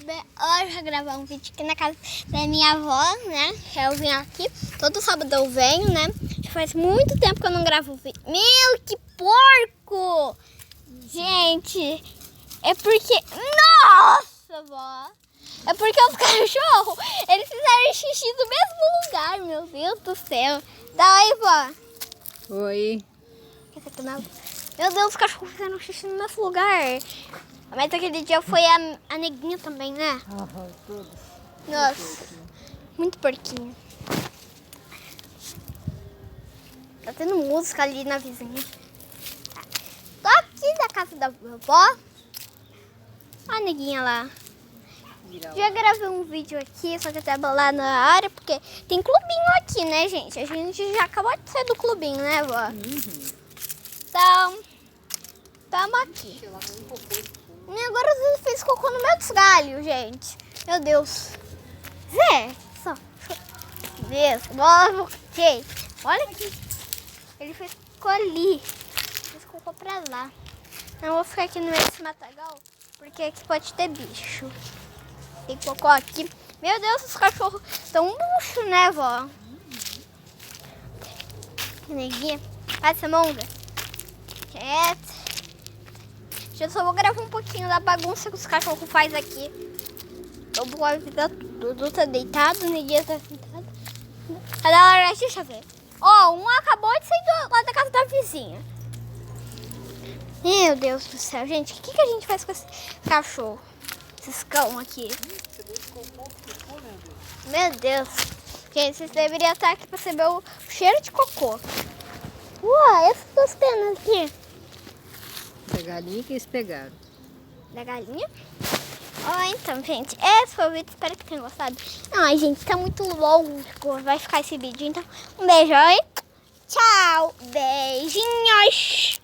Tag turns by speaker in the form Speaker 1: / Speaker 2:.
Speaker 1: Hoje eu vou gravar um vídeo aqui na casa da minha avó, né? Eu vim aqui, todo sábado eu venho, né? Já faz muito tempo que eu não gravo vídeo. Meu, que porco! Gente, é porque... Nossa, vó! É porque os cachorros, eles fizeram xixi no mesmo lugar, meu Deus do céu. Dá aí, vó.
Speaker 2: Oi.
Speaker 1: Meu Deus, os cachorros fizeram xixi no mesmo lugar. Mas aquele dia foi a neguinha também, né?
Speaker 2: Todos.
Speaker 1: Nossa, muito porquinho. Tá tendo música ali na vizinha. Tô aqui na casa da vovó. Olha a neguinha lá. Já gravei um vídeo aqui, só que eu tava lá na área, porque tem clubinho aqui, né, gente? A gente já acabou de sair do clubinho, né, vó? Então, tamo aqui. E agora você fez cocô no meu galho, gente. Meu Deus. Zé, só. Deus, gente, olha aqui. Ele fez cocô ali. Fez cocô pra lá. Eu vou ficar aqui no meio desse matagal, porque aqui pode ter bicho. Tem cocô aqui. Meu Deus, os cachorros estão um bucho, né, vó? Que neguinha. Passa, monga. Quieto. Eu só vou gravar um pouquinho da bagunça que os cachorros fazem aqui. Eu vou avisar tudo. Dudu tá deitado, neguinha tá sentada. Agora, deixa eu ver. Ó, um acabou de sair lá da casa da vizinha. Meu Deus do céu, gente. O que a gente faz com esse cachorro? Esses cão aqui. Meu Deus. Gente, vocês deveriam estar aqui pra saber o cheiro de cocô. Ué, essas duas penas aqui.
Speaker 2: Da galinha que eles pegaram.
Speaker 1: Da galinha? Ó, então, gente, esse foi o vídeo. Espero que tenham gostado. Ai, gente, tá muito longo. Vai ficar esse vídeo. Então, um beijo e tchau. Beijinhos.